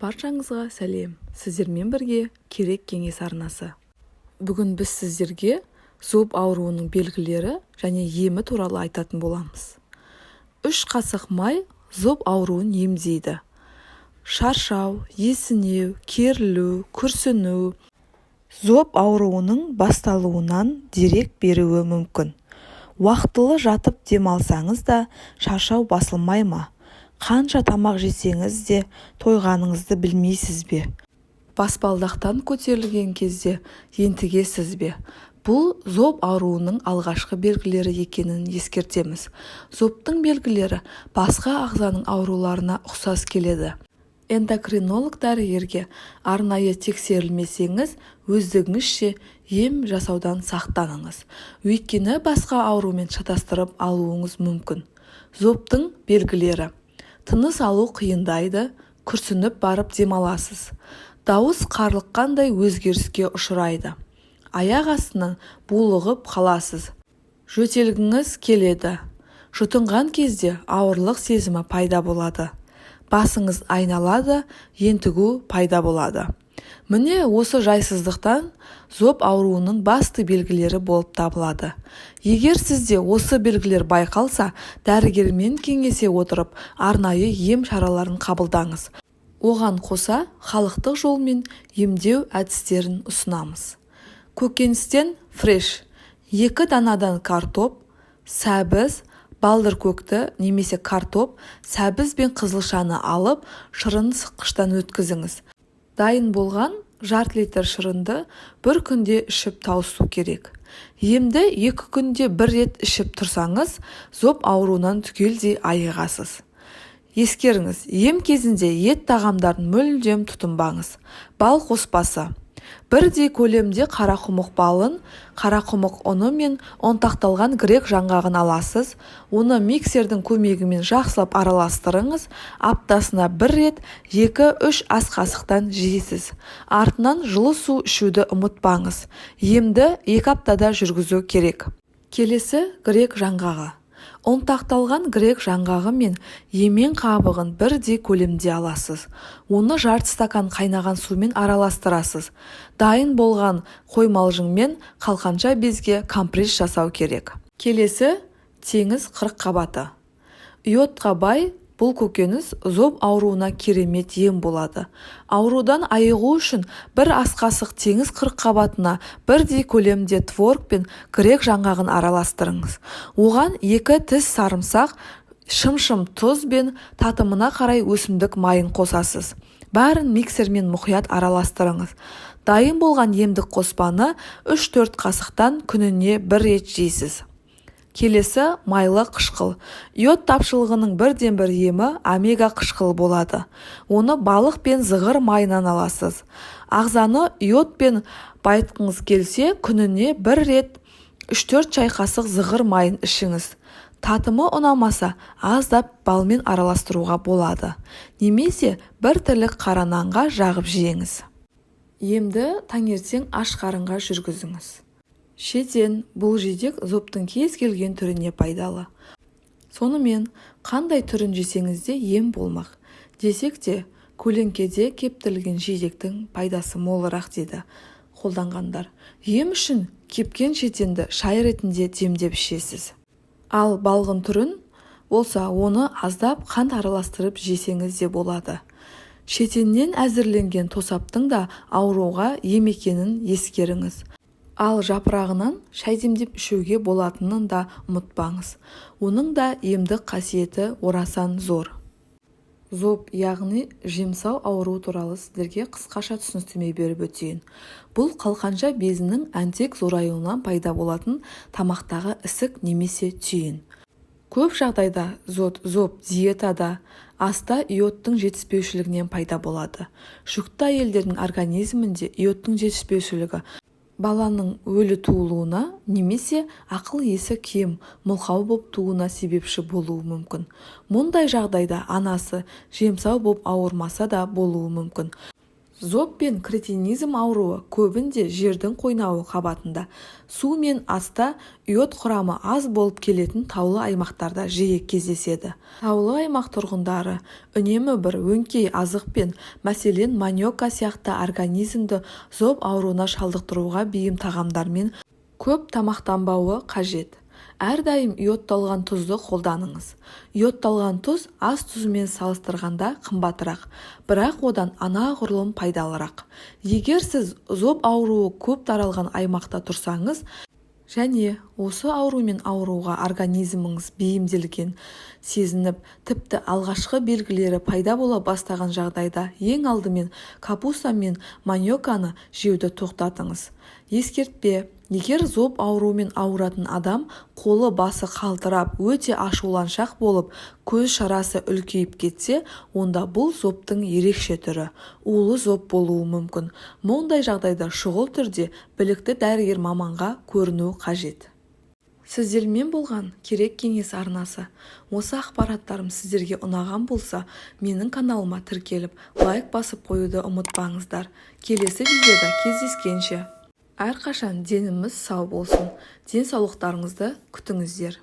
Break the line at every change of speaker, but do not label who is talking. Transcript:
Баршаңызға сәлем. Сіздермен бірге керек кеңес арнасы. Бүгін біз сіздерге зоб ауруының белгілері және емі туралы айтатын боламыз. 3 қасық май зоб ауруын емдейді. Шаршау, есінеу, керілу, күрсіну зоб ауруының басталуынан дерек беруі мүмкін. Уақытылы жатып демалсаңыз да шаршау басылмай ма? Қанша тамақ жесеңіз де тойғаныңызды білмейсіз бе? Баспалдақтан көтерілген кезде ентігесіз бе? Бұл зоб ауруының алғашқы белгілері екенін ескертеміз. Зобтың белгілері басқа ағзаның ауруларына ұқсас келеді. Эндокринолог дәрігерге арнайы тексерілмесеңіз, өздігіңізше ем жасаудан сақтаныңыз. Өйткені басқа аурумен шатастырып алуыңыз мүмкін. Зобтың белгілері: тыныс алу қиындайды, күрсініп барып демаласыз. Дауыс қарлыққандай өзгеріске ұшырайды. Аяқ астынан булығып қаласыз. Жөтелгіңіз келеді. Жұтынған кезде ауырлық сезімі пайда болады. Басыңыз айналады, ентігу пайда болады. Міне осы жайсыздықтан зоб ауруының басты белгілері болып табылады. Егер сізде осы белгілер байқалса, дәрігермен кеңесе отырып, арнайы ем шараларын қабылдаңыз. Оған қоса халықтық жолмен емдеу әдістерін ұсынамыз. Көкөністен фреш: 2 данадан картоп, сәбіз, балдыр көкті немесе картоп, сәбіз бен қызылшаны алып, шырын сыққыштан өткізіңіз. Дайын болған жарты литр шырынды 1 күнде ішіп тауысу керек. Емді 2 күнде 1 рет ішіп тұрсаңыз, зоб ауруынан түгелдей айығасыз. Ескеріңіз, ем кезінде ет тағамдарын мүлдем тұтынбаңыз. Бал қоспасы: бірдей көлемде қарақұмық балын, қарақұмық ұны мен ұнтақталған грек жаңғағын аласыз. Оны миксердің көмегімен жақсылап араластырыңыз. Аптасына 1 рет 2-3 ас қасықтан жейсіз. Артынан жылы су ішуді ұмытпаңыз. Емді 2 аптада жүргізу керек. Келесі грек жаңғағы. Ұнтақталған грек жаңғағы мен емен қабығын бірдей көлемде аласыз. Оны жарты стакан қайнаған сумен араластырасыз. Дайын болған қоймалжыңмен қалқанша безге компресс жасау керек. Келесі теңіз қырыққабаты. Иодқа бай бұл көкөніс зоб ауруына керемет ем болады. Аурудан айығу үшін 1 ас қасық теңіз қырыққабатына бірдей көлемде творог пен грек жаңғағын араластырыңыз. Оған 2 тіс сарымсақ, шым-шым тұз бен татымына қарай өсімдік майын қосасыз. Бәрін миксермен мұқият араластырыңыз. Дайын болған емдік қоспаны 3-4 қасықтан күніне 1 рет жейсіз. Келесі майлы қышқыл. Иод тапшылығының бірден-бір емі омега қышқыл болады. Оны балық пен зығыр майынан аласыз. Ағзаны иод пен байытқыңыз келсе, күніне 1 рет 3-4 чай қасық зығыр майын ішіңіз. Татымы ұнамаса, аздап балмен араластыруға болады. Немесе 1 тілік қара нанға жағып жеңіз. Емді таңертең аш қарынға жүргізіңіз. Шетен бұл жидек зобтың кез келген түріне пайдалы. Сонымен қандай түрін жесеңіз де ем болмақ. Десек те, көлеңкеде кептірілген жидектің пайдасы молырақ деді қолданғандар. Ем үшін кепкен шетенді шай ретінде демдеп ішесіз. Ал балғын түрін болса, оны аздап қант араластырып жесеңіз де болады. Шетеннен әзірленген тосаптың да ауруға ем екенін ескеріңіз. Ал жапырағынан шай демдеп ішуге болатынын да ұмытпаңыз. Оның да емдік қасиеті орасан зор. Зоб, яғни жемсау ауруы туралы сіздерге қысқаша түсініктеме беріп өтейін. Бұл қалқанша безінің әнтек зораюынан пайда болатын тамақтағы ісік немесе түйін. Көп жағдайда зоб диетада, аста иодтың жетіспеушілігінен пайда болады. Жүкті әйелдердің организмінде иодтың жетіспеушілігі баланың өлі туылуына немесе ақыл-есі кем, мылқау боп туына себепші болуы мүмкін. Мұндай жағдайда анасы жемсау боп ауырмаса да болуы мүмкін. зоб пен кретинизм ауруы көбінде жердің қойнауы қабатында, су мен аста иод құрамы аз болып келетін таулы аймақтарда жиі кездеседі. Таулы аймақ тұрғындары үнемі бір өңкей азықпен, мәселен маньока сияқты организмді зоб ауруына шалдықтыруға бейім тағамдармен көп тамақтанбауы қажет. Әрдайым иодталған тұзды қолданыңыз. Иодталған тұз ас тұзымен салыстырғанда қымбатырақ, бірақ одан анағұрлым пайдалырақ. Егер сіз зоб ауруы көп таралған аймақта тұрсаңыз, және осы аурумен ауруға организміңіз бейімделген сезініп, тіпті алғашқы белгілері пайда бола бастаған жағдайда ең алдымен капуста мен маньоканы жеуді тоқтатыңыз. Ескертпе: егер зоб ауруымен ауыратын адам қолы басы қалтырап, өте ашуланшақ болып, көз шарасы үлкейіп кетсе, онда бұл зобтың ерекше түрі, улы зоб болуы мүмкін. Мұндай жағдайда шұғыл түрде білікті дәрігер маманға көріну қажет. Сіздермен болған керек кеңес арнасы. Осы ақпараттарым сіздерге ұнаған болса, менің каналыма тіркеліп, лайк басып қоюды ұмытпаңыздар. Келесі видеода кездескенше. Әрқашан деніміз сау болсын. Денсаулықтарыңызды күтіңіздер.